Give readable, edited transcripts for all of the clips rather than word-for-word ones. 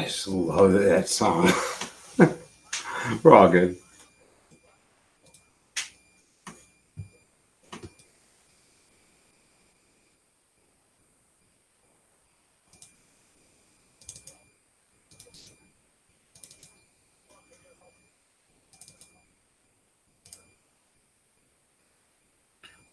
I just love that song. We're all good.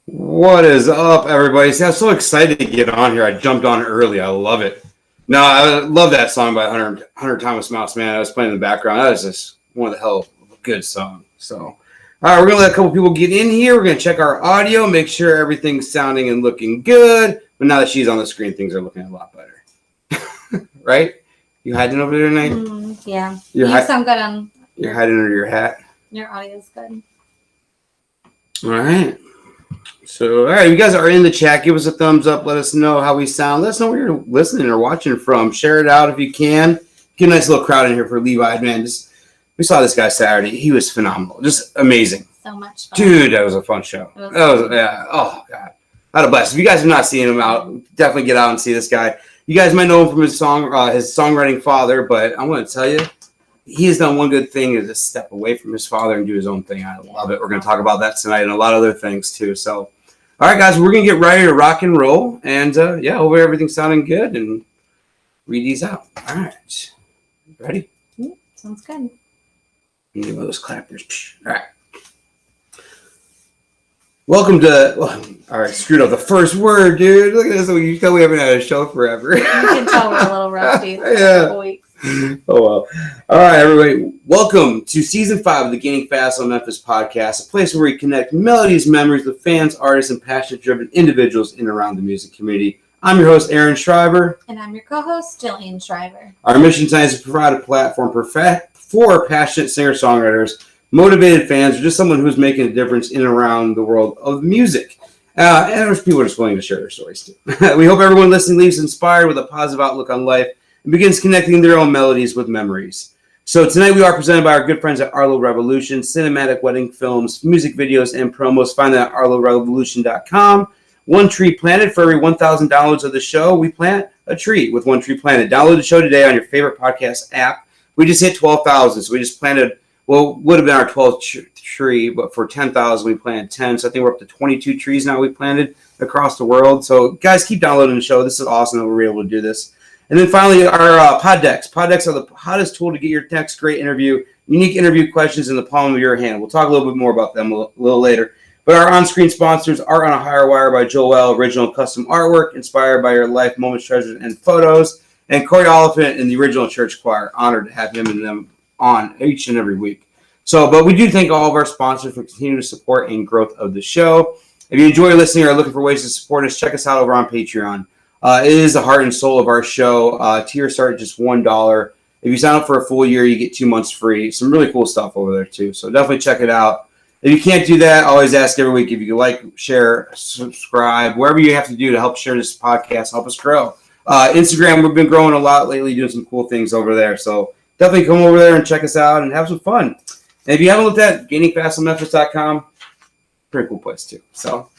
What is up, everybody? See, I'm so excited to get on here. I jumped on early. I love it. No, I love that song by Hunter Thomas Mouse, man. I was playing in the background. That is just one of the hell of a good song. So, all right, we're going to let a couple people get in here. We're going to check our audio, make sure everything's sounding and looking good. But now that she's on the screen, things are looking a lot better. Right? You hiding over there tonight? Yeah. You sound good on... You're hiding under your hat? Your audio's good. All right. So, all right, you guys are in the chat. Give us a thumbs up. Let us know how we sound. Let us know where you're listening or watching from. Share it out if you can. Get a nice little crowd in here for Levi. Man, we saw this guy Saturday. He was phenomenal. Just amazing. So much fun. Dude, that was a fun show. Yeah. Oh, God. I had a blast. If you guys have not seen him out, definitely get out and see this guy. You guys might know him from his songwriting father, but I'm going to tell you, he has done one good thing is just step away from his father and do his own thing. I love it. We're going to talk about that tonight and a lot of other things, too. So, all right, guys, we're going to get ready to rock and roll. And, yeah, hopefully everything's sounding good and read these out. All right. Ready? Sounds good. Give me those clappers. All right. Welcome to, all right, screwed up the first word, dude. Look at this. You tell we haven't had a show forever. You can tell we're a little rusty. Yeah. Oh, well. All right, everybody. Welcome to Season 5 of the Gainin Fast On Memphis podcast, a place where we connect melodies, memories with fans, artists, and passionate-driven individuals in and around the music community. I'm your host, Aaron Shriver. And I'm your co-host, Jillian Shriver. Our mission tonight is to provide a platform for passionate singer-songwriters, motivated fans, or just someone who's making a difference in and around the world of music. And there's people just willing to share their stories, too. We hope everyone listening leaves inspired with a positive outlook on life and begins connecting their own melodies with memories. So tonight we are presented by our good friends at Arlo Revolution, cinematic wedding films, music videos, and promos. Find them at arlorevolution.com. One tree planted. For every 1,000 downloads of the show, we plant a tree with One Tree Planted. Download the show today on your favorite podcast app. We just hit 12,000, so we just planted, well, would have been our 12th tree, but for 10,000, we planted 10. So I think we're up to 22 trees now we planted across the world. So guys, keep downloading the show. This is awesome that we're able to do this. And then finally, our pod decks. Pod decks are the hottest tool to get your next great interview, unique interview questions in the palm of your hand. We'll talk a little bit more about them a little later. But our on-screen sponsors are on a Higher Wire by Joel, original custom artwork inspired by your life, moments, treasures, and photos. And Corey Oliphant in the original church choir. Honored to have him and them on each and every week. So, but we do thank all of our sponsors for continuing to support and growth of the show. If you enjoy listening or are looking for ways to support us, check us out over on Patreon. It is the heart and soul of our show. Tiers start at just $1. If you sign up for a full year, you get 2 months free. Some really cool stuff over there, too. So definitely check it out. If you can't do that, I always ask every week if you can like, share, subscribe, wherever you have to do to help share this podcast, help us grow. Instagram, we've been growing a lot lately, doing some cool things over there. So definitely come over there and check us out and have some fun. And if you haven't looked at GainingFastOnMemphis.com, pretty cool place, too. So,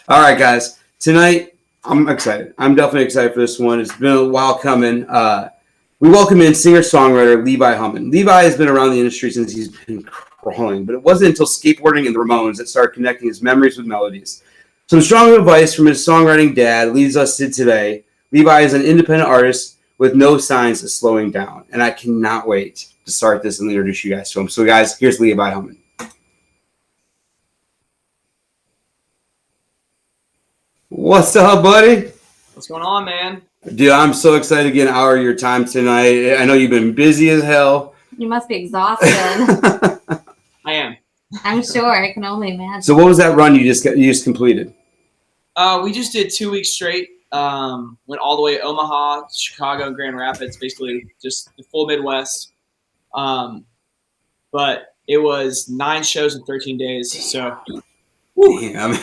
all right, guys. Tonight, I'm excited. I'm definitely excited for this one. It's been a while coming. We welcome in singer-songwriter Levi Hummon. Levi has been around the industry since he's been crawling, but it wasn't until skateboarding and the Ramones that started connecting his memories with melodies. Some strong advice from his songwriting dad leads us to today. Levi is an independent artist with no signs of slowing down, and I cannot wait to start this and introduce you guys to him. So, guys, here's Levi Hummon. What's up, buddy? What's going on, man? Dude, I'm so excited to get an hour of your time tonight. I know you've been busy as hell. You must be exhausted. I am. I'm sure. I can only imagine. So what was that run you just completed? We just did 2 weeks straight. Went all the way to Omaha, Chicago, and Grand Rapids, basically just the full Midwest. But it was 9 shows in 13 days. So... Damn.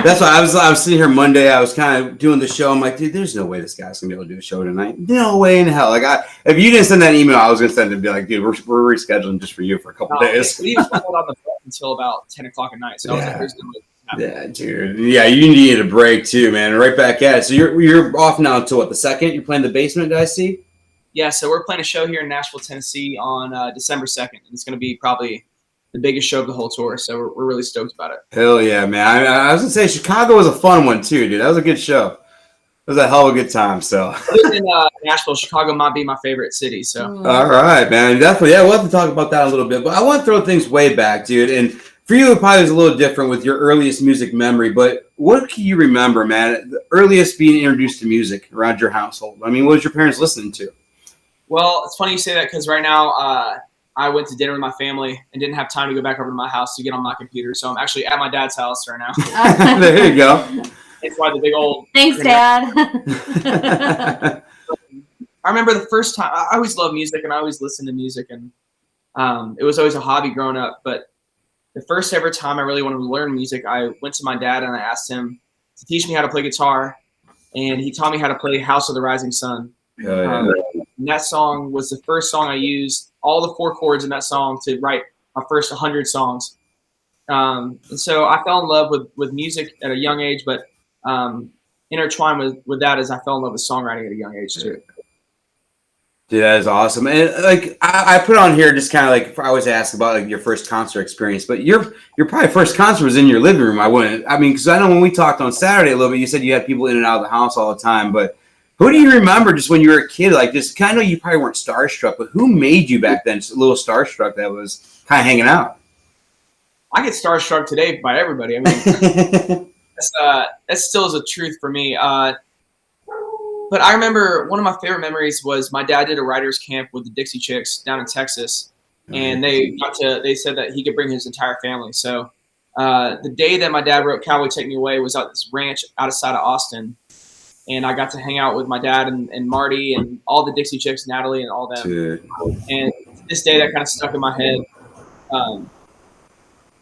That's why I was sitting here Monday. I was kind of doing the show. I'm like, dude, there's no way this guy's gonna be able to do a show tonight. No way in hell. Like, if you didn't send that email, I was gonna send it and be like, dude, we're rescheduling just for you for a couple days. We didn't hold on the phone until about 10 o'clock at night. So I was like, there's no way. Yeah, dude. Yeah, you needed a break too, man. Right back at it. So you're off now until what, the 2nd? You're playing the basement, did I see? Yeah, so we're playing a show here in Nashville, Tennessee on December 2nd. And it's going to be probably the biggest show of the whole tour. So we're really stoked about it. Hell yeah, man. I was going to say, Chicago was a fun one, too, dude. That was a good show. It was a hell of a good time, so. Other than Nashville, Chicago might be my favorite city, so. All right, man. Definitely. Yeah, we'll have to talk about that a little bit. But I want to throw things way back, dude. And for you, it probably was a little different with your earliest music memory. But what can you remember, man, the earliest being introduced to music around your household? I mean, what was your parents listening to? Well, it's funny you say that because right now I went to dinner with my family and didn't have time to go back over to my house to get on my computer. So I'm actually at my dad's house right now. There you go. It's why the big old. Thanks, Dad. I remember the first time. I always loved music and I always listened to music, and it was always a hobby growing up. But the first ever time I really wanted to learn music, I went to my dad and I asked him to teach me how to play guitar, and he taught me how to play "House of the Rising Sun." And that song was the first song I used all the 4 chords in that song to write my first 100 songs. And so I fell in love with music at a young age, but intertwined with that is I fell in love with songwriting at a young age too. Dude, that is awesome. And like I put on here just kind of like I always ask about like your first concert experience, but your probably first concert was in your living room. I mean, because I know when we talked on Saturday a little bit, you said you had people in and out of the house all the time. But who do you remember just when you were a kid? Like just kind of know you probably weren't starstruck, but who made you back then just a little starstruck that was kind of hanging out? I get starstruck today by everybody. I mean, that still is a truth for me. But I remember one of my favorite memories was my dad did a writer's camp with the Dixie Chicks down in Texas, and they said that he could bring his entire family. So the day that my dad wrote "Cowboy Take Me Away" was at this ranch outside of Austin, and I got to hang out with my dad and Marty and all the Dixie Chicks, Natalie and all them. Dude. And to this day, that kind of stuck in my head.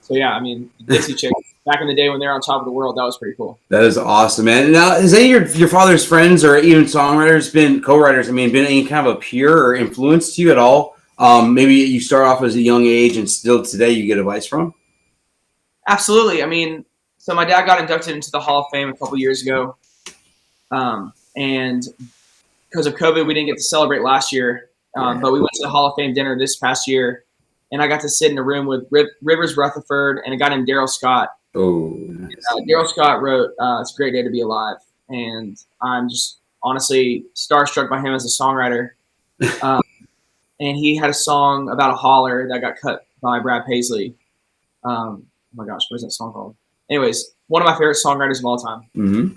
So yeah, I mean, the Dixie Chicks. Back in the day when they were on top of the world, that was pretty cool. That is awesome, man. Now, has any of your father's friends or even songwriters been co-writers? I mean, been any kind of a peer or influence to you at all? Maybe you start off as a young age and still today you get advice from? Absolutely. I mean, so my dad got inducted into the Hall of Fame a couple years ago. And because of COVID, we didn't get to celebrate last year. But we went to the Hall of Fame dinner this past year. And I got to sit in a room with Rivers Rutherford and a guy named Daryl Scott. Oh, nice. Daryl Scott wrote "It's a Great Day to Be Alive," and I'm just honestly starstruck by him as a songwriter. And he had a song about a holler that got cut by Brad Paisley. Oh my gosh, what is that song called? Anyways, one of my favorite songwriters of all time. Mm-hmm.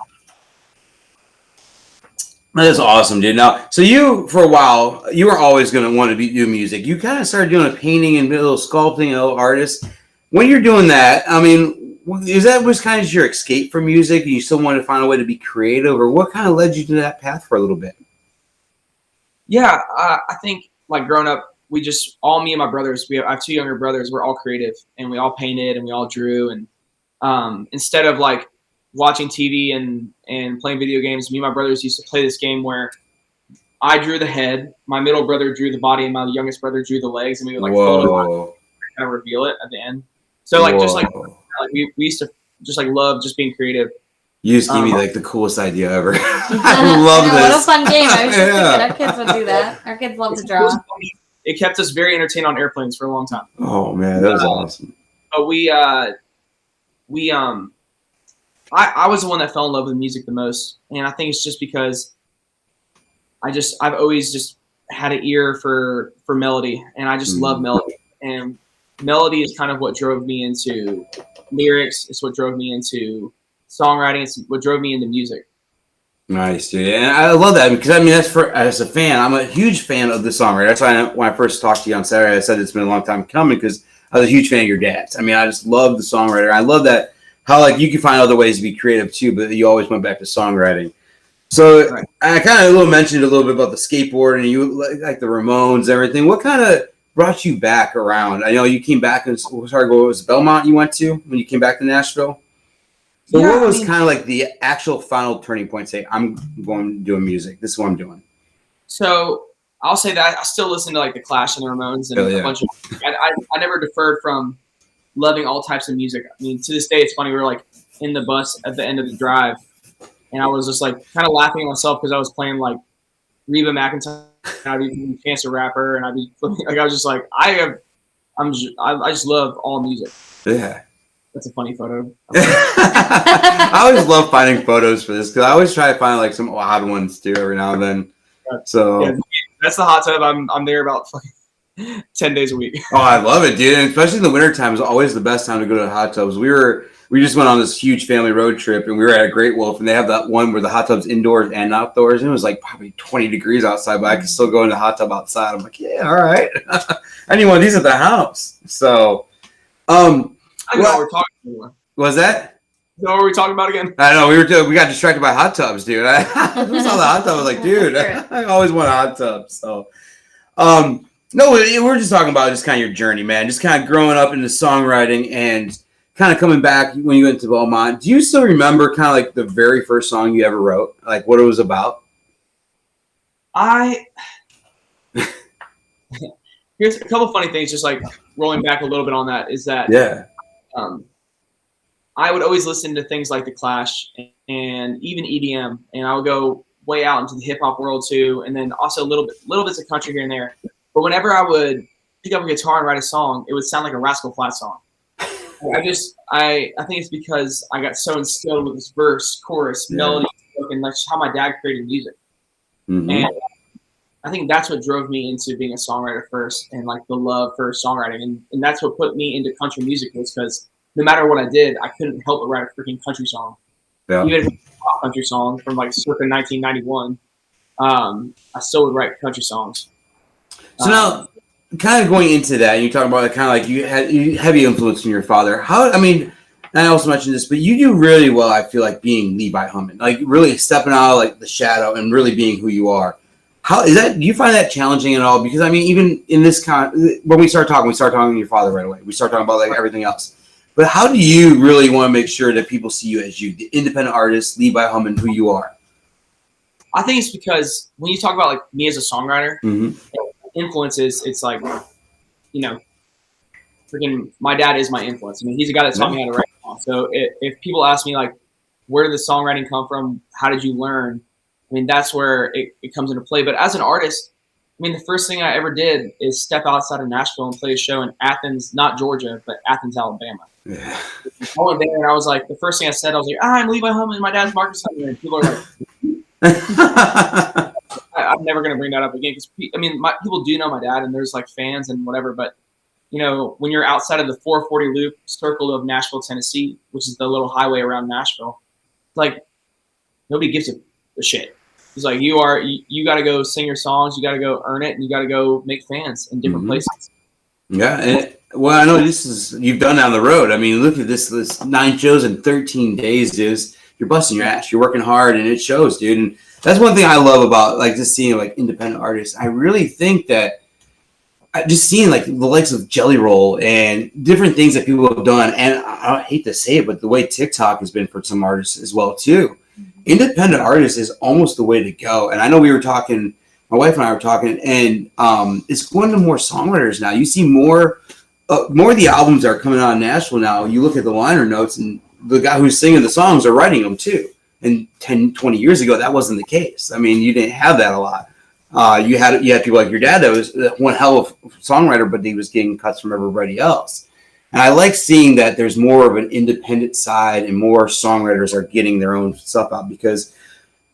That is awesome, dude. Now, so you, for a while, you were always going to want to do music. You kind of started doing a painting and a little sculpting, a little artist. When you're doing that, I mean, is that was kind of your escape from music and you still wanted to find a way to be creative, or what kind of led you to that path for a little bit? Yeah, I think like growing up, we just, all me and my brothers, I have 2 younger brothers, we're all creative and we all painted and we all drew. And instead of like watching TV and playing video games, me and my brothers used to play this game where I drew the head, my middle brother drew the body, and my youngest brother drew the legs, and we would like fold it on and kind of reveal it at the end. So like just like we used to just like love just being creative. You just gave me like the coolest idea ever. I love this. What a fun game! I was just thinking our kids would do that. Our kids love to draw. It kept us very entertained on airplanes for a long time. Oh man, that was awesome. But I was the one that fell in love with music the most, and I think it's just because I've always just had an ear for melody, and I just love melody. And melody is kind of what drove me into lyrics. It's what drove me into songwriting. It's what drove me into music. Nice, dude. And I love that because, I mean, as a fan, I'm a huge fan of the songwriter. That's why when I first talked to you on Saturday, I said it's been a long time coming because I was a huge fan of your dad's. I mean, I just love the songwriter. I love that how, like, you can find other ways to be creative too, but you always went back to songwriting. So right. I kind of mentioned a little bit about the skateboard and you like the Ramones and everything. What kind of brought you back around? I know you came back and was it Belmont you went to when you came back to Nashville? So what was kind of like the actual final turning point? Say, I'm going to do music. This is what I'm doing. So I'll say that I still listen to like the Clash and the Ramones and a bunch of. I never deferred from loving all types of music. I mean, to this day, it's funny. We were like in the bus at the end of the drive, and I was just like kind of laughing at myself because I was playing like Reba McEntire and I'd be Chance the Rapper, and I'd be like, I was just like, I just love all music. Yeah. That's a funny photo. I always love finding photos for this because I always try to find like some odd ones too every now and then. So yeah, that's the hot tub. I'm there about 10 days a week. Oh, I love it, dude. And especially in the wintertime is always the best time to go to the hot tubs. We just went on this huge family road trip and we were at a Great Wolf and they have that one where the hot tub's indoors and outdoors. And it was like probably 20 degrees outside, but I could still go in the hot tub outside. I'm like, yeah, all right. I need one of these at the house. So I know what we're talking about. Was that? So what were we talking about again? I know we got distracted by hot tubs, dude. I saw the hot tub. I was like, dude, I always want a hot tub. So, no, we're just talking about just kind of your journey, man. Just kind of growing up into songwriting and kind of coming back when you went to Belmont. Do you still remember kind of like the very first song you ever wrote, like what it was about? Here's a couple funny things, just like rolling back a little bit on that, is that I would always listen to things like The Clash and even EDM, and I would go way out into the hip hop world too, and then also little bits of country here and there. But whenever I would pick up a guitar and write a song, it would sound like a Rascal Flatts song. I think it's because I got so instilled with this verse, chorus, melody, and that's how my dad created music. Mm-hmm. And I think that's what drove me into being a songwriter first, and like the love for songwriting, and that's what put me into country music, was because no matter what I did, I couldn't help but write a freaking country song. Yeah. Even if it was a pop country song from like circa 1991, I still would write country songs. So now, kind of going into that, you talk about kind of like you had heavy influence from your father. And I also mentioned this, but you do really well, I feel like, being Levi Hummon, like really stepping out of like the shadow and really being who you are. How is that? Do you find that challenging at all? Because I mean, even in this when we start talking to your father right away. We start talking about like everything else. But how do you really want to make sure that people see you as you, the independent artist, Levi Hummon, who you are? I think it's because when you talk about like me as a songwriter, influences, it's like, freaking my dad is my influence. I mean, he's the guy that taught me how to write songs. So if people ask me like, where did the songwriting come from? How did you learn? I mean, that's where it comes into play. But as an artist, I mean, the first thing I ever did is step outside of Nashville and play a show in Athens, not Georgia, but Athens, Alabama. Yeah. I went there and I was like, the first thing I said, I was like, I'm Levi Hummon, my dad's Marcus Hummon. And people are like, I'm never going to bring that up again. Because, I mean, people do know my dad and there's like fans and whatever. But, when you're outside of the 440 loop circle of Nashville, Tennessee, which is the little highway around Nashville, like nobody gives a shit. It's like you got to go sing your songs, you got to go earn it, and you got to go make fans in different places. Yeah, and I know you've done down the road. I mean, look at this 9 shows in 13 days, dude. You're busting your ass. You're working hard, and it shows, dude. And that's one thing I love about like just seeing like independent artists. I really think that just seeing like the likes of Jelly Roll and different things that people have done, and I hate to say it, but the way TikTok has been for some artists as well too. Independent artists is almost the way to go. And I know we were talking, my wife and I were talking, and it's going to more songwriters now. You see more of the albums that are coming out in Nashville now. You look at the liner notes, and the guy who's singing the songs are writing them too. And 10, 20 years ago, that wasn't the case. I mean, you didn't have that a lot. You had people like your dad that was one hell of a songwriter, but he was getting cuts from everybody else. And I like seeing that there's more of an independent side and more songwriters are getting their own stuff out, because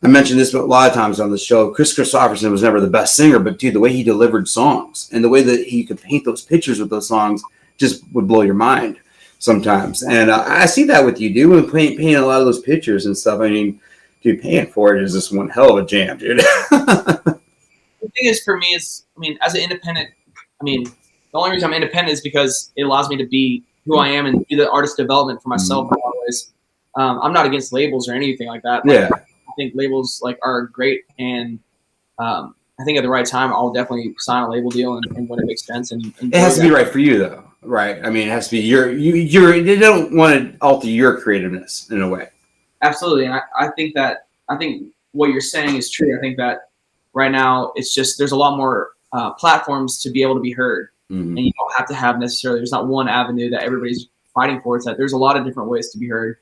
I mentioned this a lot of times on the show. Chris Christopherson was never the best singer, but dude, the way he delivered songs and the way that he could paint those pictures with those songs just would blow your mind sometimes. And I see that with you, dude, when painting a lot of those pictures and stuff. I mean, dude, paying for it is just one hell of a jam, dude. The thing is, for me, is, I mean, as an independent, the only reason I'm independent is because it allows me to be who I am and do the artist development for myself always. I'm not against labels or anything like that. Like, I think labels like are great, and I think at the right time I'll definitely sign a label deal and when it makes sense. And it has to be right for you, though, right? I mean, it has to be they don't want to alter your creativeness in a way. Absolutely, and I think what you're saying is true. I think that right now it's just there's a lot more platforms to be able to be heard. And you don't have to have necessarily, there's not one avenue that everybody's fighting for. It's that there's a lot of different ways to be heard.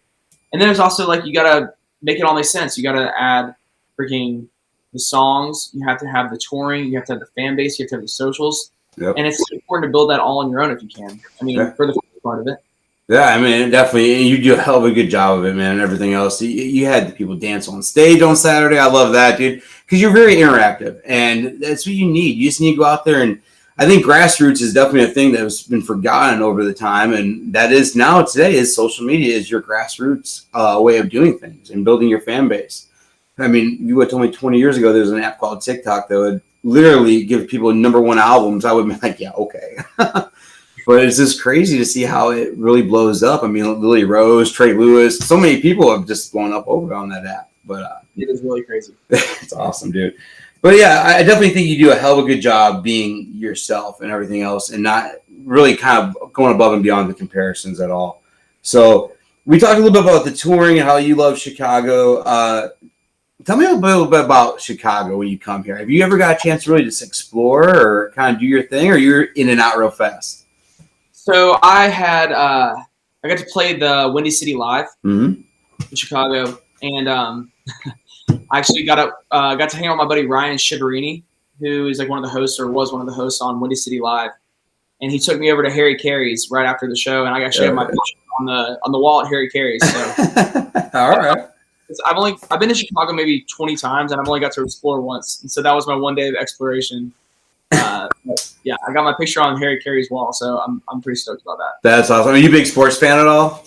And then there's also like, you got to make it all make sense. You got to add freaking, the songs, you have to have the touring, you have to have the fan base, you have to have the socials. Yep. And it's important to build that all on your own if you can. I mean, for the first part of it. Yeah, I mean, definitely. You do a hell of a good job of it, man, and everything else. You had the people dance on stage on Saturday. I love that, dude, because you're very interactive, and that's what you need. You just need to go out there, and I think grassroots is definitely a thing that has been forgotten over the time, and that is now today is social media is your grassroots way of doing things and building your fan base. I mean, you would have told me 20 years ago there's an app called TikTok that would literally give people #1 albums. I would be like, yeah, okay. But it's just crazy to see how it really blows up. I mean, Lily Rose, Trey Lewis, so many people have just blown up over on that app. But it is really crazy. It's awesome, dude. But yeah, I definitely think you do a hell of a good job being yourself and everything else, and not really kind of going above and beyond the comparisons at all. So we talked a little bit about the touring and how you love Chicago. Tell me a little bit about Chicago when you come here. Have you ever got a chance to really just explore or kind of do your thing, or you're in and out real fast? So I got to play the Windy City Live in Chicago, and I actually got to hang out with my buddy Ryan Shiverini, who is like one of the hosts or was one of the hosts on Windy City Live, and he took me over to Harry Carey's right after the show, and I actually have my picture on the wall at Harry Carey's. So. All right. I've been to Chicago maybe 20 times, and I've only got to explore once, and so that was my one day of exploration. Yeah, I got my picture on Harry Carey's wall, so I'm pretty stoked about that. That's awesome. Are you a big sports fan at all?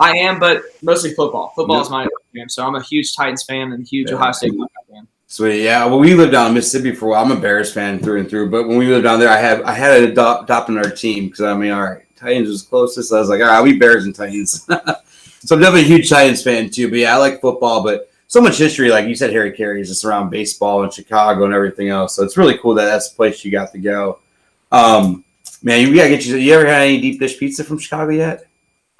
I am, but mostly football. Football is my game, so I'm a huge Titans fan and a huge Ohio State fan. Sweet, yeah. Well, we lived down in Mississippi for a while. I'm a Bears fan through and through, but when we lived down there, I had to adopt another team because I mean, all right, Titans was closest. So I was like, all right, we Bears and Titans. So I'm definitely a huge Titans fan too. But yeah, I like football, but so much history, like you said, Harry Carey's just around baseball and Chicago and everything else. So it's really cool that that's the place you got to go. Man, we gotta get you. You ever had any deep dish pizza from Chicago yet?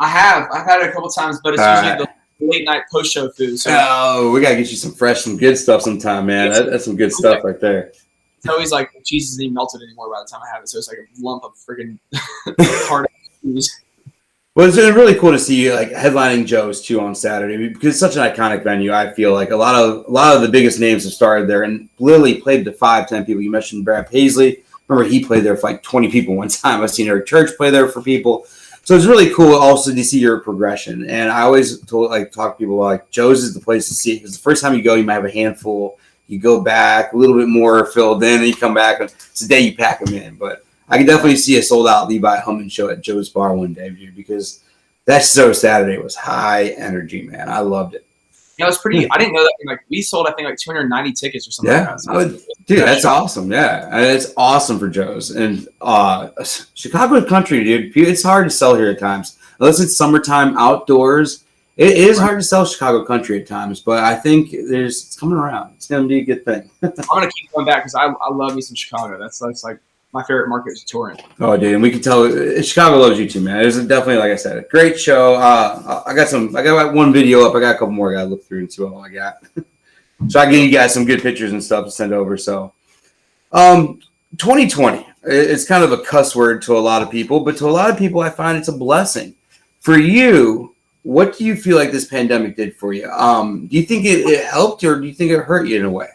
I have. I've had it a couple times, but it's usually the late night post show food. So. Oh, we gotta get you some fresh, some good stuff sometime, man. That's some good stuff right there. It's always like the cheese isn't even melted anymore by the time I have it, so it's like a lump of freaking hard cheese. Well, it's been really cool to see you like headlining Joe's too on Saturday because it's such an iconic venue. I feel like a lot of the biggest names have started there and literally played to 5-10 people. You mentioned Brad Paisley. Remember, he played there for like 20 people one time. I've seen Eric Church play there for people. So it's really cool also to see your progression. And I always talk to people like Joe's is the place to see it because the first time you go, you might have a handful. You go back a little bit more filled in, and you come back. And it's the day you pack them in, but. I can definitely see a sold-out Levi Hummon show at Joe's Bar one day, dude, because that show Saturday was high energy, man. I loved it. Yeah, it was pretty. I didn't know that. Like we sold, I think, like 290 tickets or something. Yeah, like that. Dude, that's awesome. Yeah, and it's awesome for Joe's and Chicago country, dude. It's hard to sell here at times, unless it's summertime outdoors. It is hard to sell Chicago country at times, but I think it's coming around. It's gonna be a good thing. I'm gonna keep going back because I love me some Chicago. That's like. My favorite market is touring. Oh, dude, and we can tell Chicago loves you too, man. It was definitely, like I said, a great show. I got one video up. I got a couple more I got to look through and see what all I got. So I can give you guys some good pictures and stuff to send over. So, 2020, it's kind of a cuss word to a lot of people, but to a lot of people, I find it's a blessing. For you, what do you feel like this pandemic did for you? Do you think it helped, or do you think it hurt you in a way?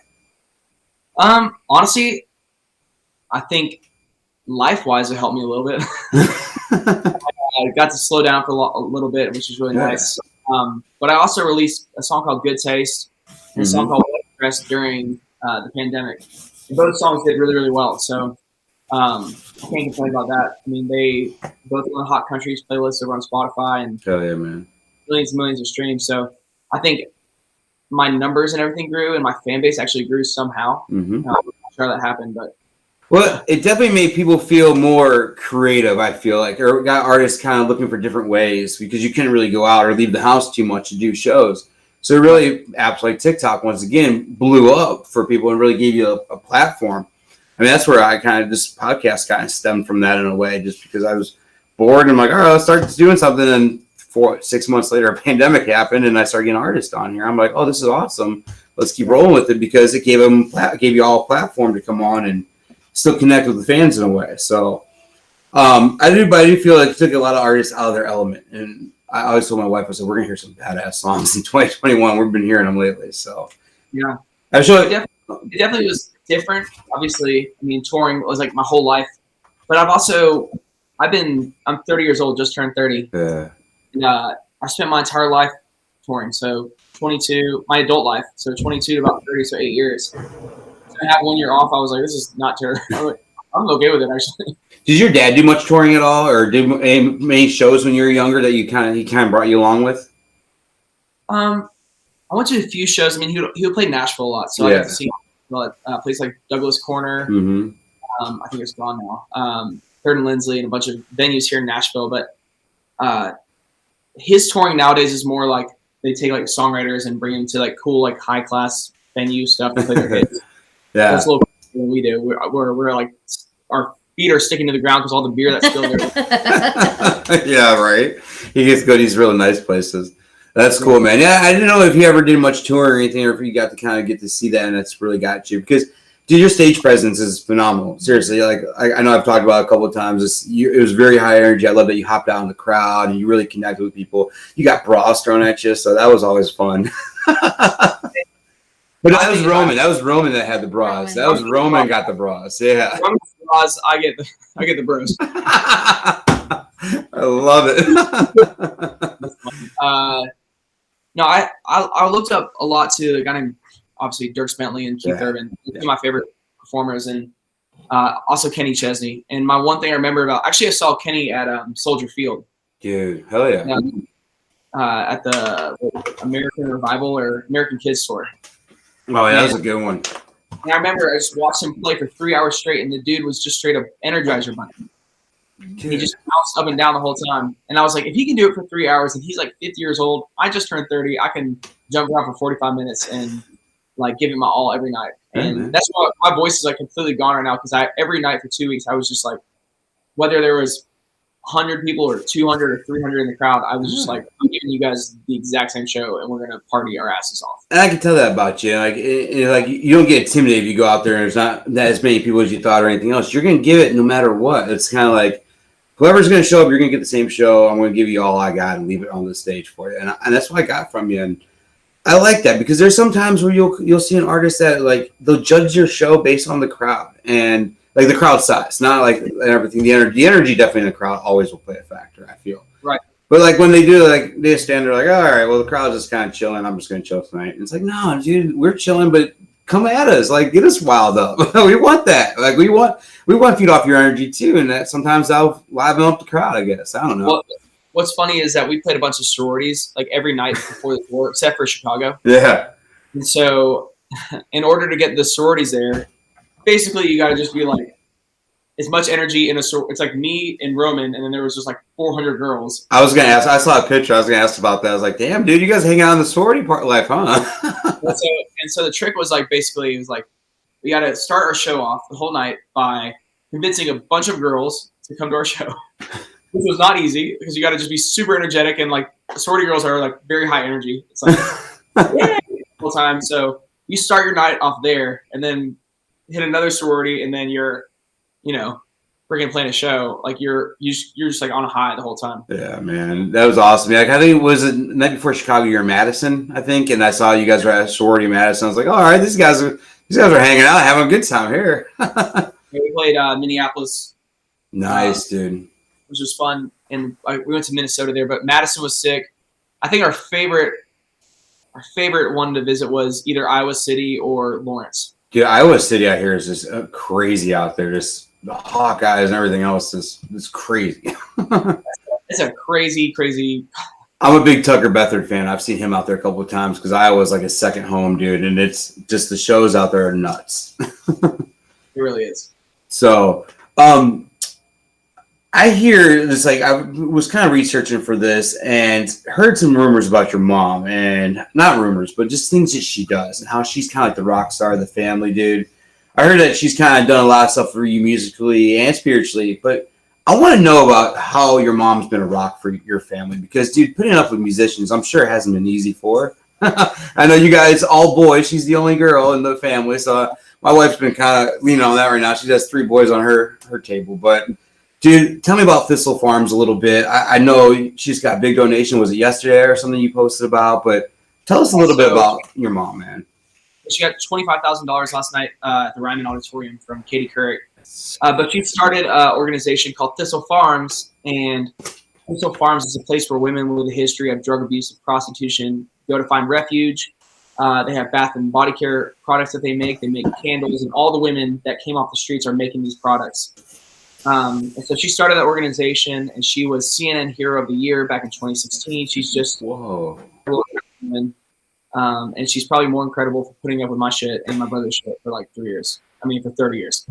Honestly, I think life-wise, it helped me a little bit. I got to slow down for a little bit, which is really nice. But I also released a song called Good Taste and a song called Stress during the pandemic. And both songs did really, really well. So I can't complain about that. I mean, they both on the Hot Countries playlist over on Spotify and hell yeah, man. Millions and millions of streams. So I think my numbers and everything grew, and my fan base actually grew somehow. I'm not sure how that happened, but. Well, it definitely made people feel more creative, I feel like, or got artists kind of looking for different ways because you couldn't really go out or leave the house too much to do shows. So really, apps like TikTok, once again, blew up for people and really gave you a platform. I mean, that's where I this podcast kind of stemmed from that in a way, just because I was bored and I'm like, all right, let's start doing something. And 6 months later, a pandemic happened and I started getting artists on here. I'm like, oh, this is awesome. Let's keep rolling with it because it gave you all a platform to come on and still connect with the fans in a way. So I do feel like it took a lot of artists out of their element. And I always told my wife, I said, we're going to hear some badass songs in 2021. We've been hearing them lately. So yeah. I it definitely was different. Obviously, I mean, touring was like my whole life. But I'm 30 years old, just turned 30. Yeah. And, I spent my entire life touring. So 22, my adult life. So 22 to about 30, so 8 years. So I had 1 year off. I was like, this is not terrible. I'm okay with it, actually. Did your dad do much touring at all, or did many shows when you were younger that he kind of brought you along with? I went to a few shows. I mean, he would play Nashville a lot, so I got to see places like Douglas Corner. Mm-hmm. I think it's gone now. Third and Lindsley and a bunch of venues here in Nashville. But his touring nowadays is more like they take like songwriters and bring them to like cool, like high class venue stuff to play their hits. Yeah, that's a little than we do. We're like our feet are sticking to the ground because all the beer that's spilled there. Yeah, right. He gets to go to these really nice places. That's cool, man. Yeah, I didn't know if you ever did much touring or anything, or if you got to kind of get to see that, and that's really got you. Because, dude, your stage presence is phenomenal. Seriously, like I know I've talked about it a couple of times. It was very high energy. I love that you hopped out in the crowd and you really connected with people. You got bras thrown at you, so that was always fun. But that was Roman. That was Roman that had the bras. That was Roman got the bras. Yeah. Roman's bras, I get the bros. I love it. No, I looked up a lot to a guy named obviously Dierks Bentley and Keith Urban. Two of my favorite performers, and also Kenny Chesney. And my one thing I remember about I saw Kenny at Soldier Field. Dude, hell yeah. At the American Revival or American Kids Tour. Oh, yeah, that was a good one. And I remember I just watched him play for 3 hours straight, and the dude was just straight up Energizer Bunny. He just bounced up and down the whole time. And I was like, if he can do it for 3 hours and he's like 50 years old, I just turned 30, I can jump around for 45 minutes and like give it my all every night. And that's why my voice is like completely gone right now, because every night for 2 weeks I was just like, whether there was 100 people or 200 or 300 in the crowd, I was just like, I'm giving you guys the exact same show and we're gonna party our asses off. And I can tell that about you. Like, like you don't get intimidated if you go out there and there's not that as many people as you thought or anything else. You're gonna give it no matter what. It's kind of like whoever's gonna show up, you're gonna get the same show. I'm gonna give you all I got and leave it on the stage for you. And that's what I got from you. And I like that, because there's some times where you'll see an artist that like they'll judge your show based on the crowd and like the crowd size, not like everything. The energy definitely in the crowd always will play a factor, I feel. Right. But like when they do, like they stand there like, all right, well the crowd's just kind of chilling. I'm just gonna chill tonight. And it's like, no, dude, we're chilling, but come at us, like get us wild up. We want that. Like we want to feed off your energy too, and that sometimes I'll liven up the crowd. I guess I don't know. Well, what's funny is that we played a bunch of sororities like every night before the tour, except for Chicago. Yeah. And so, in order to get the sororities there, basically you got to just be like as much energy in a sort. It's like me and Roman, and then there was just like 400 girls. I was gonna ask. I saw a picture. I was gonna ask about that. I was like, damn, dude, you guys hang out in the sorority part life, huh? and so the trick was like basically it was like we got to start our show off the whole night by convincing a bunch of girls to come to our show. Which was not easy because you got to just be super energetic, and like sorority girls are like very high energy. It's like yeah, the whole time. So you start your night off there, and then hit another sorority, and then you're, freaking playing a show. Like you're just like on a high the whole time. Yeah, man, that was awesome. Like I think it was the night before Chicago. You were in Madison, I think, and I saw you guys were at sorority Madison. I was like, all right, these guys are hanging out, having a good time here. We played Minneapolis. Nice, dude. Which was fun, and we went to Minnesota there. But Madison was sick. I think our favorite one to visit was either Iowa City or Lawrence. Dude, Iowa City out here is just crazy out there. Just the Hawkeyes and everything else is crazy. It's a crazy. I'm a big Tucker Bethard fan. I've seen him out there a couple of times because Iowa's like a second home, dude, and it's just the shows out there are nuts. It really is. So, I hear this, like, I was kind of researching for this and heard some rumors about your mom, and not rumors, but just things that she does and how she's kind of like the rock star of the family, dude. I heard that she's kind of done a lot of stuff for you musically and spiritually, but I want to know about how your mom's been a rock for your family, because, dude, putting up with musicians, I'm sure it hasn't been easy for her. I know you guys, all boys, she's the only girl in the family, so my wife's been kind of leaning on that right now. She has 3 boys on her table, but... Dude, tell me about Thistle Farms a little bit. I know she's got a big donation. Was it yesterday or something you posted about? But tell us a little bit about your mom, man. She got $25,000 last night at the Ryman Auditorium from Katie Couric. But she started an organization called Thistle Farms, and Thistle Farms is a place where women with a history of drug abuse and prostitution go to find refuge. They have bath and body care products that they make. They make candles, and all the women that came off the streets are making these products. And so she started that organization, and she was CNN Hero of the Year back in 2016. She's just Whoa. And she's probably more incredible for putting up with my shit and my brother's shit for like 3 years. I mean, for 30 years.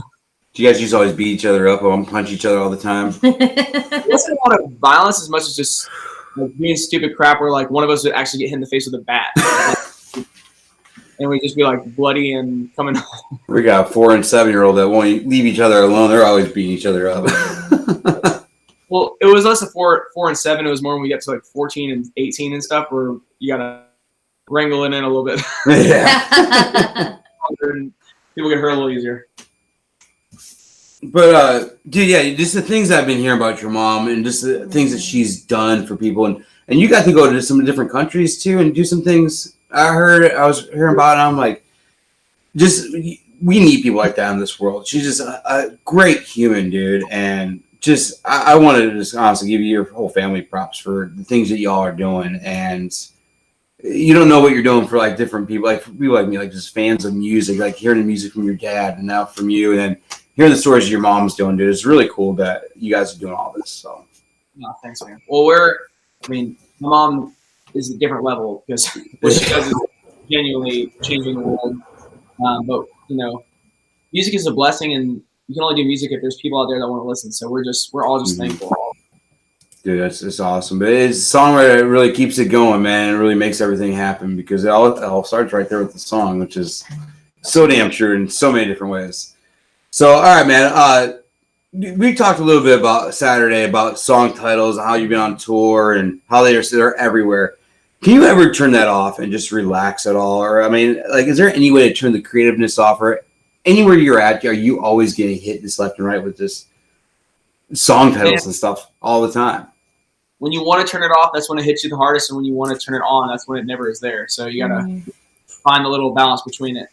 Do you guys used to always beat each other up or punch each other all the time? It wasn't a lot of violence as much as just like doing stupid crap where like one of us would actually get hit in the face with a bat. And we'd just be like bloody and coming home. We got a 4 and 7-year-old that won't leave each other alone. They're always beating each other up. Well, it was less than 4 and 7. It was more when we got to like 14 and 18 and stuff where you got to wrangle it in a little bit. Yeah. People get hurt a little easier. But, dude, yeah, just the things I've been hearing about your mom and just the things that she's done for people. And you got to go to some different countries, too, and do some things. I was hearing about it, and I'm like, we need people like that in this world. She's just a great human, dude. And just, I wanted to just honestly give you your whole family props for the things that y'all are doing. And you don't know what you're doing for like different people, like people like me, like just fans of music, like hearing the music from your dad and now from you, and then hearing the stories your mom's doing, dude. It's really cool that you guys are doing all this. So, no, thanks, man. Well, my mom is a different level because what she does is genuinely changing the world. But music is a blessing, and you can only do music if there's people out there that want to listen. So we're all just thankful. Dude, it's awesome. But it's a songwriter that really keeps it going, man. It really makes everything happen because it all starts right there with the song, which is so damn true in so many different ways. So, all right, man. We talked a little bit about Saturday about song titles and how you've been on tour and how they're everywhere. Can you ever turn that off and just relax at all? Or, I mean, like, is there any way to turn the creativeness off? Or anywhere you're at, are you always getting hit this left and right with just song titles and stuff all the time? When you want to turn it off, that's when it hits you the hardest. And when you want to turn it on, that's when it never is there. So you got to find a little balance between it.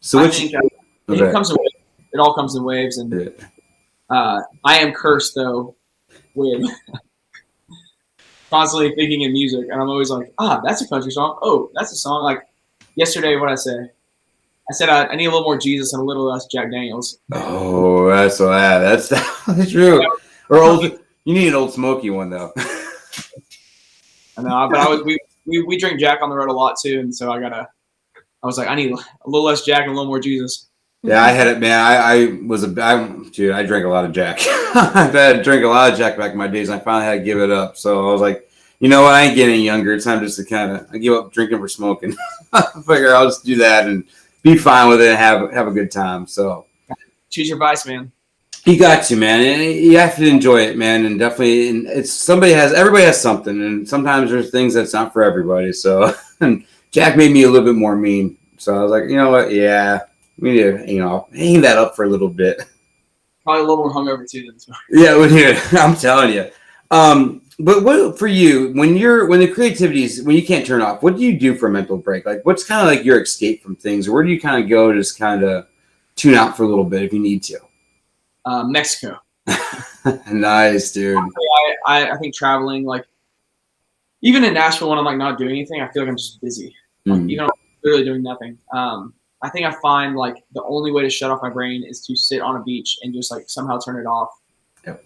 So I think it comes in waves. It all comes in waves. And I am cursed, though, with constantly thinking in music. And I'm always like, that's a country song. Oh, that's a song. Like yesterday, what I say? I said I need a little more Jesus and a little less Jack Daniels. Oh, that's true. Or you need an Old Smoky one though. I know, but we drink Jack on the road a lot too, and so I was like, I need a little less Jack and a little more Jesus. Yeah, I had it, man. I drank a lot of Jack. I've had to drink a lot of Jack back in my days, and I finally had to give it up. So I was like, you know what? I ain't getting any younger. It's time just to I give up drinking for smoking. I figure I'll just do that and be fine with it and have a good time. So choose your vice, man. You got to, man. And you have to enjoy it, man. And definitely, everybody has something. And sometimes there's things that's not for everybody. So, and Jack made me a little bit more mean. So I was like, you know what? Yeah, we need to, hang that up for a little bit. Probably a little more hungover too. Yeah, I'm telling you. But what for you, when the creativity is, when you can't turn off, what do you do for a mental break? Like, what's kind of like your escape from things? Or where do you kind of go to just kind of tune out for a little bit if you need to? Mexico. Nice, dude. I think traveling, like even in Nashville when I'm like not doing anything, I feel like I'm just busy. Like, I'm literally doing nothing. I think I find like the only way to shut off my brain is to sit on a beach and just like somehow turn it off. Yep.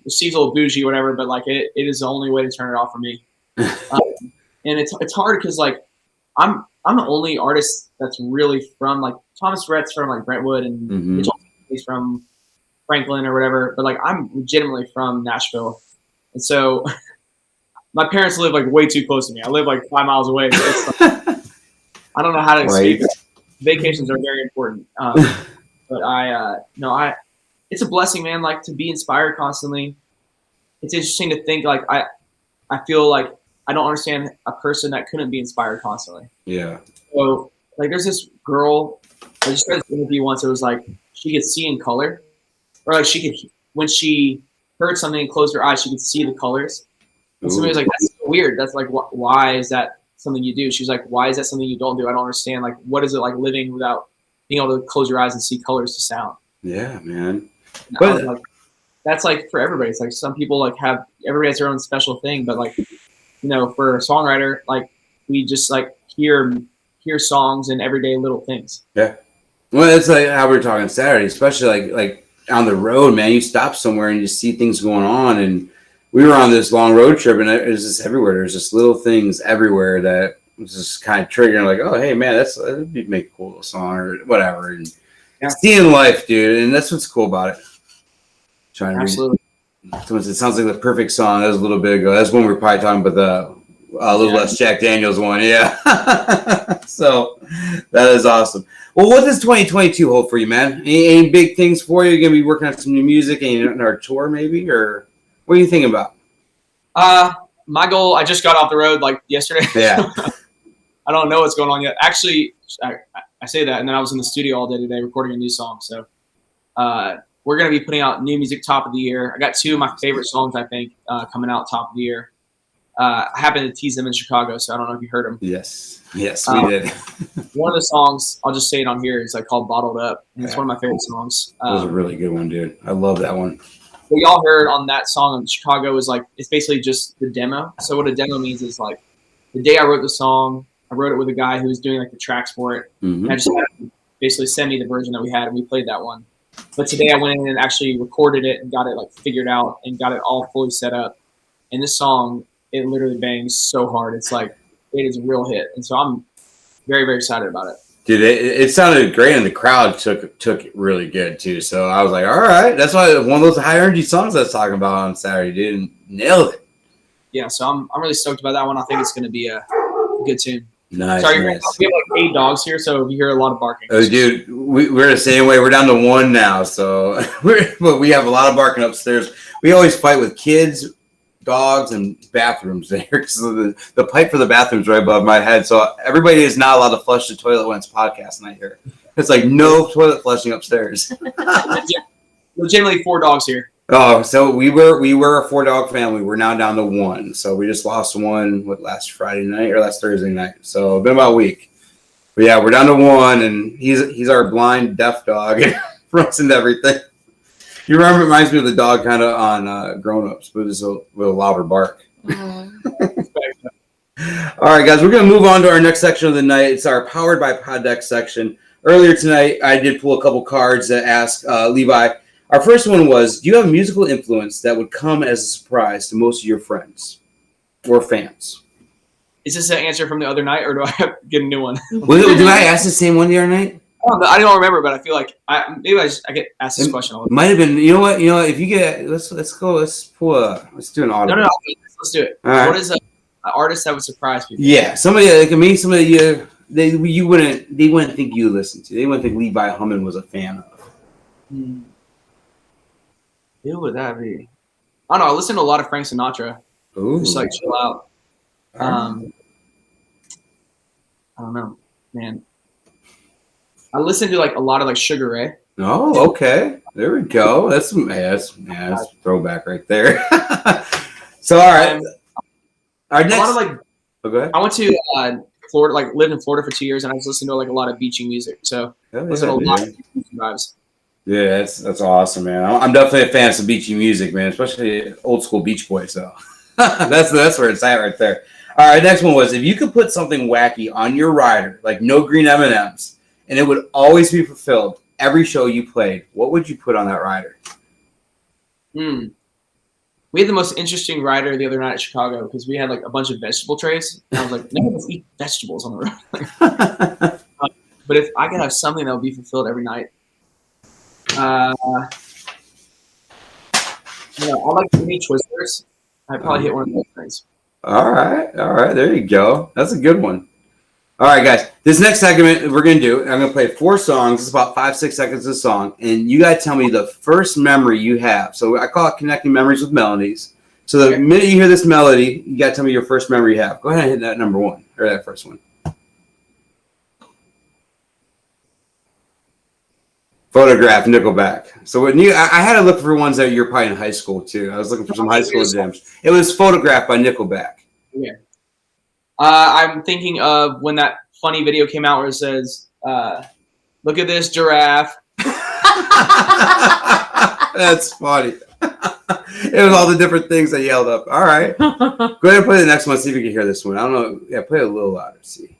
It seems a little bougie or whatever, but like it is the only way to turn it off for me. And it's hard because like I'm the only artist that's really from like Thomas Rhett's from like Brentwood and he's from Franklin or whatever, but like I'm legitimately from Nashville, and so my parents live like way too close to me. I live like 5 miles away. So it's like, I don't know how to escape. Right. Vacations are very important, but it's a blessing, man. Like to be inspired constantly. It's interesting to think like I feel like I don't understand a person that couldn't be inspired constantly. Yeah. So like there's this girl I just read this interview once. It was like she could see in color. Or like she could, when she heard something and closed her eyes, she could see the colors. And somebody was like, "That's so weird. That's like, why is that something you do. She's like, why is that something you don't do? I don't understand. Like, what is it like living without being able to close your eyes and see colors to sound? Yeah, man. And But I was like, that's like for everybody. It's like some people like everybody has their own special thing, but like, for a songwriter, like we just like hear songs and everyday little things. yeah. Well, it's like how we were talking Saturday, especially like on the road, man. You stop somewhere and you see things going on. And we were on this long road trip, and it was just everywhere. There's just little things everywhere that was just kind of triggering, like, oh, hey, man, that'd make a cool little song or whatever. And seeing life, dude, and that's what's cool about it. Trying to Absolutely. It sounds like the perfect song. That was a little bit ago. That's when we were probably talking about the Little Less Jack Daniels one. Yeah. So that is awesome. Well, what does 2022 hold for you, man? Any big things for you? You're going to be working on some new music and our tour maybe? Or what are you thinking about? My goal, I just got off the road like yesterday. Yeah. I don't know what's going on yet. Actually, I say that, and then I was in the studio all day today recording a new song. So we're going to be putting out new music top of the year. I got 2 of my favorite songs, I think, coming out top of the year. I happened to tease them in Chicago, so I don't know if you heard them. Yes, we did. One of the songs, I'll just say it on here, is like called Bottled Up. And it's one of my favorite songs. That was a really good one, dude. I love that one. What y'all heard on that song in Chicago is like, it's basically just the demo. So what a demo means is like, the day I wrote the song, I wrote it with a guy who was doing like the tracks for it. Mm-hmm. And I just had him basically send me the version that we had, and we played that one. But today I went in and actually recorded it and got it like figured out and got it all fully set up. And this song, it literally bangs so hard. It's like, it is a real hit. And so I'm very, very excited about it. Dude, it sounded great, and the crowd took it really good too. So I was like, all right, that's why one of those high energy songs I was talking about on Saturday, dude, and nailed it. Yeah, so I'm really stoked about that one. I think it's going to be a good tune. Nice. Sorry, nice. we have like 8 dogs here, so you hear a lot of barking. Oh, dude, we're the same way. We're down to 1 now, so but we have a lot of barking upstairs. We always fight with kids, dogs, and bathrooms there. Because the pipe for the bathroom's right above my head, so everybody is not allowed to flush the toilet when it's podcast night here. It's like no toilet flushing upstairs. Legitimately 4 dogs here. Oh, so we were a 4-dog family. We're now down to 1. So we just lost one last Friday night or last Thursday night. So it's been about a week. But yeah, we're down to 1, and he's our blind deaf dog. It runs into everything. You remember, it reminds me of the dog kind of on Grown Ups, but it's with a louder bark. Mm-hmm. All right, guys, we're going to move on to our next section of the night. It's our Powered by Poddeck section. Earlier tonight, I did pull a couple cards that asked Levi. Our first one was, do you have a musical influence that would come as a surprise to most of your friends or fans? Is this an answer from the other night, or do I have to get a new one? Did I ask the same one the other night? I don't remember, but I feel like I get asked this question all the time. Might have been. You know what? If you get, let's go. Let's do an audio. No, let's do it. Right. What is an artist that would surprise people? Yeah, somebody like me, they wouldn't think you listened to. They wouldn't think Levi Hummon was a fan of. Who would that be? I don't know. I listen to a lot of Frank Sinatra. Ooh. Just like chill out. I don't know, man. I listen to like a lot of like Sugar Ray. Oh, okay. There we go. That's throwback right there. So, all right. Our next. A lot of like. Oh, go ahead. I went to Florida, like lived in Florida for 2 years, and I was listening to like a lot of beachy music. So listen to a lot of beachy vibes. Yeah, that's awesome, man. I'm definitely a fan of some beachy music, man, especially old school Beach Boys. So that's where it's at right there. All right, next one was, if you could put something wacky on your rider, like no green M&Ms, and it would always be fulfilled every show you played, what would you put on that rider? We had the most interesting rider the other night at Chicago because we had like a bunch of vegetable trays. And I was like, no, let's eat vegetables on the road. But if I could have something that would be fulfilled every night, I like to eat Twizzlers. I'd probably hit one of those things. All right. There you go. That's a good one. All right, guys. This next segment we're going to do, I'm going to play 4 songs. It's about 5-6 seconds a song. And you got to tell me the first memory you have. So I call it connecting memories with melodies. So the minute you hear this melody, you got to tell me your first memory you have. Go ahead and hit that number 1, or that first one. Photograph, Nickelback. So when I had to look for ones that you're probably in high school too. I was looking for some high school jams. It was Photograph by Nickelback. Yeah. I'm thinking of when that funny video came out where it says, "Look at this giraffe." That's funny. It was all the different things I yelled up. All right. Go ahead and play the next one. See if you can hear this one. I don't know. Yeah, play it a little louder. See.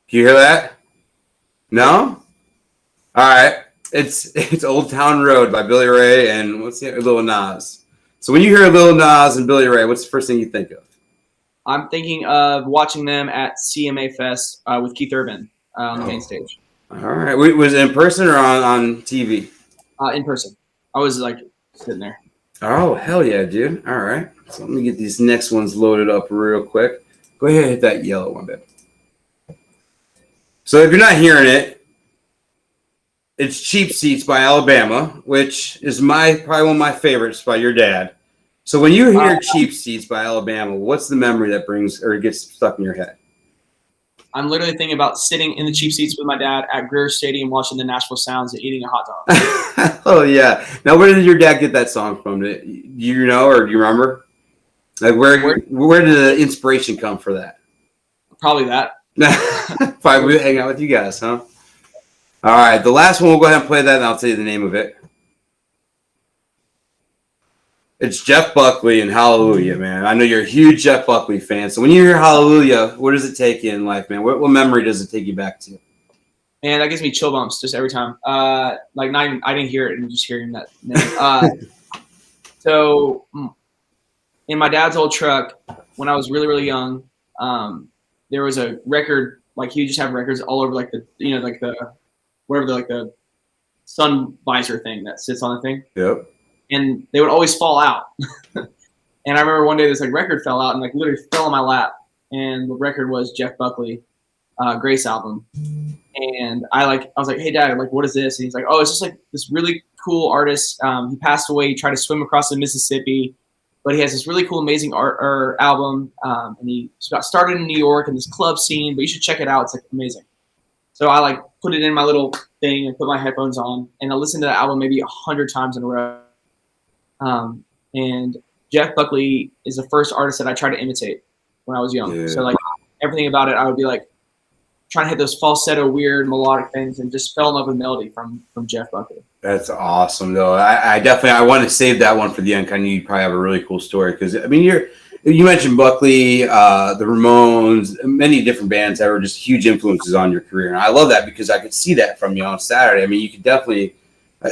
Can you hear that? No? All right. It's Old Town Road by Billy Ray and what's the Lil Nas. So when you hear Lil Nas and Billy Ray, what's the first thing you think of? I'm thinking of watching them at CMA Fest with Keith Urban on the main stage. All right. Was it in person or on TV? In person. I was like sitting there. Oh, hell yeah, dude. All right. So let me get these next ones loaded up real quick. Go ahead and hit that yellow one, babe. So if you're not hearing it, it's Cheap Seats by Alabama, which is probably one of my favorites by your dad. So when you hear Cheap Seats by Alabama, what's the memory that brings or gets stuck in your head? I'm literally thinking about sitting in the cheap seats with my dad at Greer Stadium watching the Nashville Sounds and eating a hot dog. Oh, yeah. Now, where did your dad get that song from? Do you know or do you remember? Like, where did the inspiration come for that? Probably that. Probably hang out with you guys, huh? All right. The last one, we'll go ahead and play that, and I'll tell you the name of it. It's Jeff Buckley and Hallelujah, man. I know you're a huge Jeff Buckley fan. So when you hear Hallelujah, what does it take you in life, man? What memory does it take you back to? Man, that gives me chill bumps just every time. I didn't hear it and just hearing that name. So in my dad's old truck, when I was really, really young, there was a record, like he would just have records all over like the sun visor thing that sits on the thing. Yep. And they would always fall out. And I remember one day this like record fell out and like literally fell on my lap. And the record was Jeff Buckley, Grace album. And I was like, hey dad, like what is this? And he's like, oh, it's just like this really cool artist. He passed away. He tried to swim across the Mississippi, but he has this really cool, amazing album. And he got started in New York in this club scene, but you should check it out. It's like amazing. So I like put it in my little thing and put my headphones on and I listened to the album maybe 100 times in a row. And Jeff Buckley is the first artist that I tried to imitate when I was young. Yeah. So like everything about it, I would be like trying to hit those falsetto, weird melodic things, and just fell in love with melody from Jeff Buckley. That's awesome, though. I want to save that one for the end. I knew you probably have a really cool story because I mean you mentioned Buckley, the Ramones, many different bands that were just huge influences on your career, and I love that because I could see that from you on Saturday. I mean, you could definitely.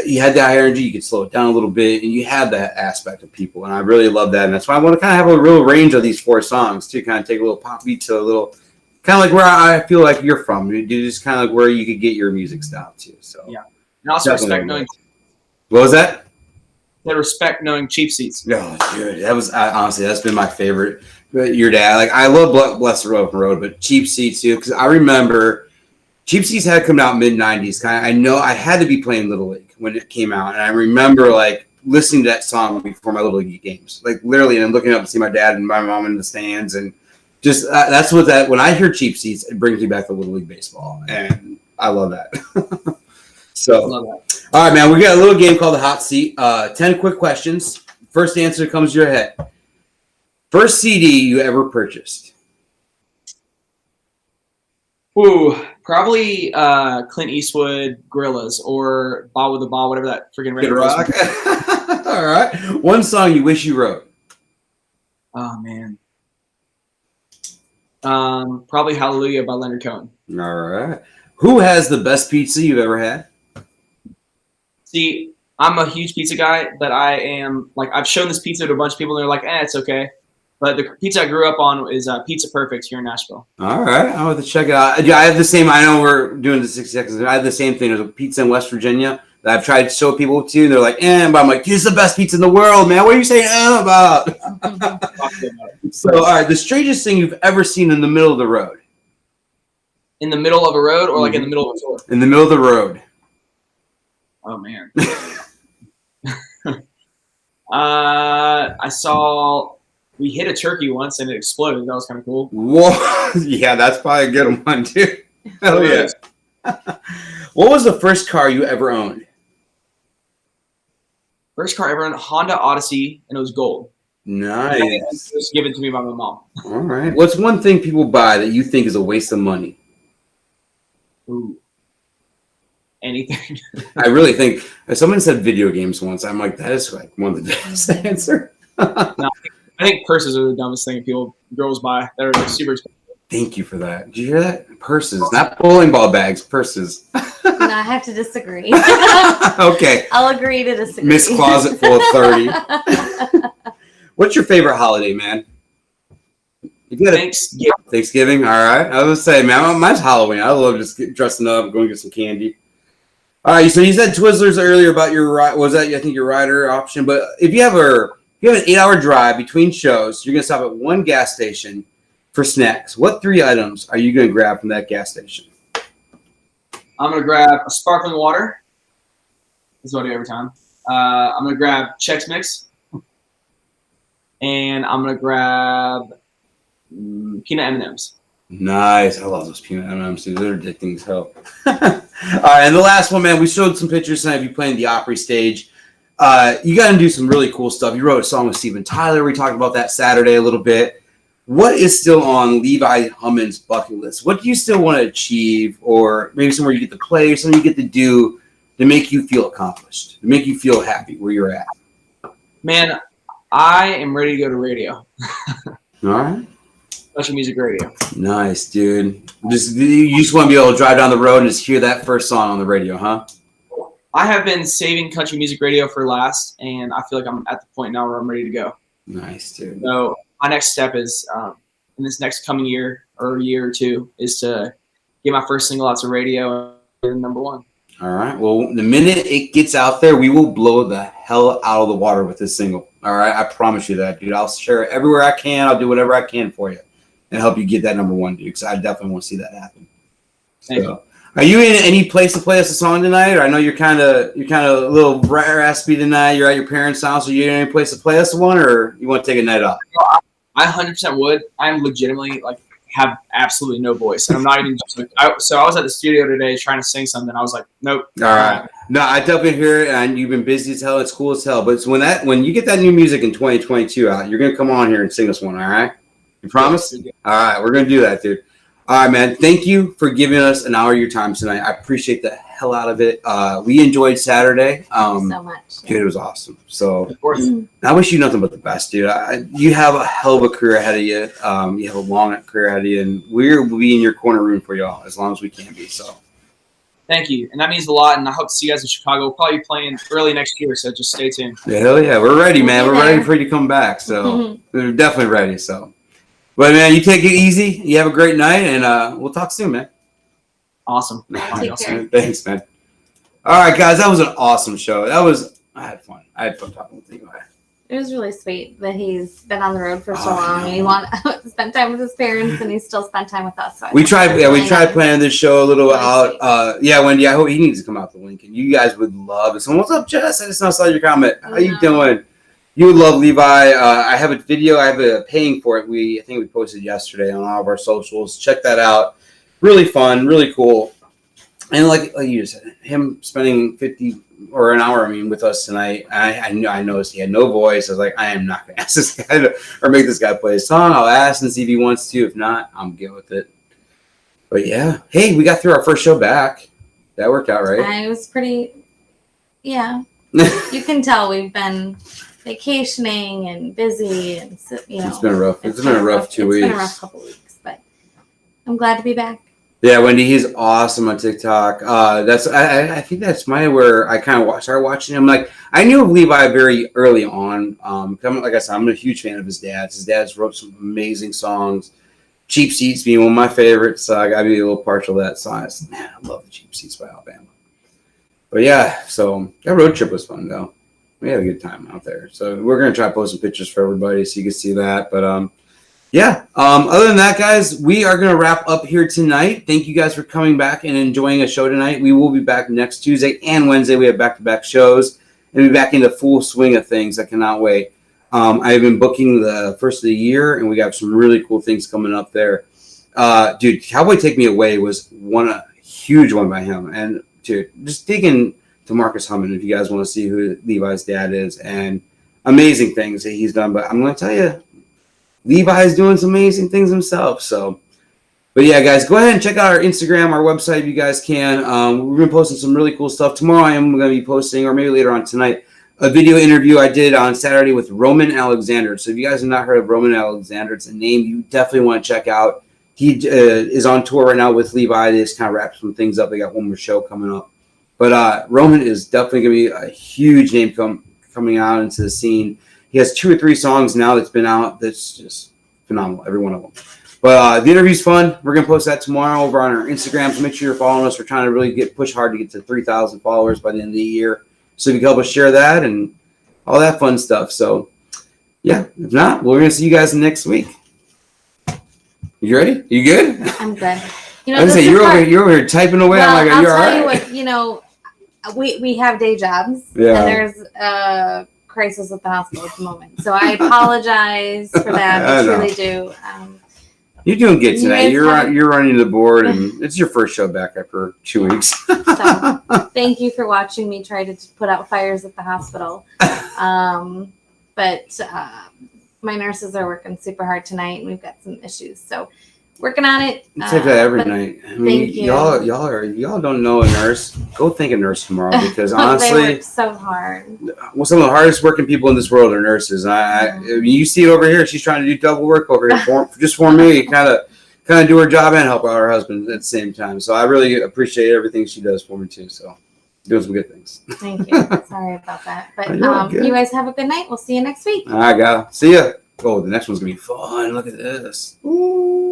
You had that energy, you could slow it down a little bit, and you had that aspect of people, and I really love that, and that's why I want to kind of have a real range of these 4 songs, too, kind of take a little pop beat to a little, kind of like where I feel like you're from, just kind of like where you could get your music style, too, so. Yeah, and also respect knowing. What was that? That respect knowing Cheap Seats. Oh, dude, that was, honestly, that's been my favorite, but your dad, like, I love Bless the Open Road, but Cheap Seats, too, because I remember Cheap Seats had come out mid-90s. I know I had to be playing Little League when it came out. And I remember, like, listening to that song before my Little League games. Like, literally, and looking up to see my dad and my mom in the stands. And just, that's what that, when I hear Cheap Seats, it brings me back to Little League baseball. And I love that. So, love that. All right, man, we got a little game called the Hot Seat. 10 quick questions. First answer comes to your head. First CD you ever purchased? Ooh, probably Clint Eastwood, Gorillaz, or Ball with the Ball, whatever that freaking record was. All right. One song you wish you wrote. Oh, man. Probably Hallelujah by Leonard Cohen. All right. Who has the best pizza you've ever had? See, I'm a huge pizza guy, but I am, like, I've shown this pizza to a bunch of people, and they're like, it's okay. But the pizza I grew up on is Pizza Perfect here in Nashville. All right. I'll have to check it out. Yeah, I have the same. I know we're doing the 60 seconds. I have the same thing. There's a pizza in West Virginia that I've tried to show people to. They're like, but I'm like, this is the best pizza in the world, man. What are you saying about? So, all right. The strangest thing you've ever seen in the middle of the road? In the middle of a road or like in the middle of a tour? In the middle of the road. Oh, man. I saw... We hit a turkey once and it exploded. That was kind of cool. Whoa. Yeah, that's probably a good one, too. Hell yeah. What was the first car you ever owned? First car I ever owned, Honda Odyssey, and it was gold. Nice. It was given to me by my mom. All right. What's one thing people buy that you think is a waste of money? Ooh. Anything. I really think someone said video games once. I'm like, that is like one of the best answer. No, I think purses are the dumbest thing girls buy. They're super expensive. Thank you for that. Did you hear that? Purses, not bowling ball bags. Purses. No, I have to disagree. Okay. I'll agree to disagree. Miss Closet full of 30. What's your favorite holiday, man? You got Thanksgiving. Thanksgiving. All right. I was gonna say, man, mine's Halloween. I love just dressing up, going to get some candy. All right. So you said Twizzlers earlier about your your rider option. But if you have an 8-hour drive between shows, you're gonna stop at one gas station for snacks. What 3 items are you gonna grab from that gas station? I'm gonna grab a sparkling water. That's what I do every time. I'm gonna grab Chex Mix, and I'm gonna grab peanut M&Ms. Nice. I love those peanut M&Ms. They're addicting as hell. All right, and the last one, man. We showed some pictures tonight of you playing the Opry stage. You got to do some really cool stuff. You wrote a song with Steven Tyler. We talked about that Saturday a little bit. What is still on Levi Hummon's bucket list? What do you still want to achieve, or maybe somewhere you get to play, or something you get to do to make you feel accomplished, to make you feel happy where you're at? Man, I am ready to go to radio. All right. Country music radio. Nice, dude. You just want to be able to drive down the road and just hear that first song on the radio, huh? I have been saving country music radio for last, and I feel like I'm at the point now where I'm ready to go. Nice, dude. So my next step is in this next coming year or year or two is to get my first single out to radio and number one. All right. Well, the minute it gets out there, we will blow the hell out of the water with this single. All right. I promise you that, dude. I'll share it everywhere I can. I'll do whatever I can for you and help you get that number one, dude, because I definitely want to see that happen. Thank you. Are you in any place to play us a song tonight? Or I know you're kind of a little raspy tonight. You're at your parents' house. Are you in any place to play us one, or you want to take a night off? I 100% would. I'm legitimately have absolutely no voice, and I'm not even just so I was at the studio today trying to sing something. I was like, nope. All right. No, I definitely hear it, and you've been busy as hell. It's cool as hell. But it's when you get that new music in 2022 out, you're gonna come on here and sing us one. All right? You promise? All right, we're gonna do that, dude. All right, man. Thank you for giving us an hour of your time tonight. I appreciate the hell out of it. We enjoyed Saturday. So much. Dude, it was awesome. So Of course. I wish you nothing but the best, dude. You have a hell of a career ahead of you. You have a long career ahead of you, and we'll be in your corner room for y'all as long as we can be. So Thank you, and that means a lot. And I hope to see you guys in Chicago. We'll probably be playing early next year, so just stay tuned. yeah, hell yeah, we're ready, man. We'll We're be ready there. for you to come back. So we're definitely ready. So, but man, you take it easy. You have a great night, and we'll talk soon, man. Awesome. Take care. Thanks, man. All right, guys, that was an awesome show. I had fun. I had fun talking with you. It was really sweet that he's been on the road for so Oh, I long. know. And he wanted to spend time with his parents, and he still spent time with us. So I We think tried. that's Yeah, we really tried nice. planning this show a little Really out. Yeah, Wendy. I hope he needs to come out to Lincoln. You guys would love it. So, what's up, Jess? I just now saw your comment. How you doing? You would love Levi. I have a video. I have a paying for it. I think we posted yesterday on all of our socials. Check that out. Really fun. Really cool. And like you just said, him spending 50 or an hour, with us tonight. I noticed he had no voice. I was like, I am not going to ask this guy or make this guy play a song. I'll ask and see if he wants to. If not, I'm good with it. But yeah, hey, we got through our first show back. That worked out, right? I was pretty, yeah. You can tell we've been vacationing and busy, and It's been rough. It's been a rough 2 weeks. It's been a rough couple weeks, but I'm glad to be back. Yeah, Wendy, he's awesome on TikTok. I think that's where I kind of started watching him. Like, I knew of Levi very early on. Like I said, I'm a huge fan of his dad's. His dad's wrote some amazing songs. Cheap Seats being one of my favorites. So I gotta be a little partial to that song. Man, I love the Cheap Seats by Alabama. But yeah, so that road trip was fun though. We had a good time out there. So we're gonna try to post some pictures for everybody so you can see that. But yeah. Other than that, guys, we are going to wrap up here tonight. Thank you guys for coming back and enjoying a show tonight. We will be back next Tuesday and Wednesday. We have back-to-back shows and be back in the full swing of things. I cannot wait. I've been booking the first of the year, and we got some really cool things coming up there. Dude, Cowboy Take Me Away was a huge one by him. And dude, just dig in to Marcus Hummon if you guys want to see who Levi's dad is. And amazing things that he's done. But I'm going to tell you, Levi's doing some amazing things himself. So, but yeah, guys, go ahead and check out our Instagram, our website if you guys can. We've been posting some really cool stuff. Tomorrow I am going to be posting, or maybe later on tonight, a video interview I did on Saturday with Roman Alexander. So if you guys have not heard of Roman Alexander, it's a name you definitely want to check out. He is on tour right now with Levi. They just kind of wrap some things up. They got one more show coming up. But Roman is definitely going to be a huge name coming out into the scene. He has 2 or 3 songs now that's been out that's just phenomenal, every one of them. But the interview's fun. We're going to post that tomorrow over on our Instagram, so make sure you're following us. We're trying to really push hard to get to 3,000 followers by the end of the year. So if you can help us share that and all that fun stuff. So, yeah, if not, we're going to see you guys next week. You ready? You good? I'm good. You I was know, say you're over here typing away. Well, I'm like, I'll you're all tell you right. what, you know, we have day jobs. Yeah. And there's a crisis at the hospital at the moment. So I apologize for that. I truly do. You're doing good You tonight. guys You're running the board, and it's your first show back after 2 weeks. So thank you for watching me try to put out fires at the hospital. But my nurses are working super hard tonight, and we've got some issues. So working on it. It's like that every night. I mean, thank you. y'all don't know a nurse. Go thank a nurse tomorrow, because they honestly, work so hard. well, some of the hardest working people in this world are nurses. I mean, you see it over here. She's trying to do double work over here just for me, kind of do her job and help out her husband at the same time. So I really appreciate everything she does for me too. So doing some good things. Thank you. Sorry about that. But You're you guys have a good night. We'll see you next week. All right, gal. See ya. Oh, the next one's gonna be fun. Look at this. Ooh.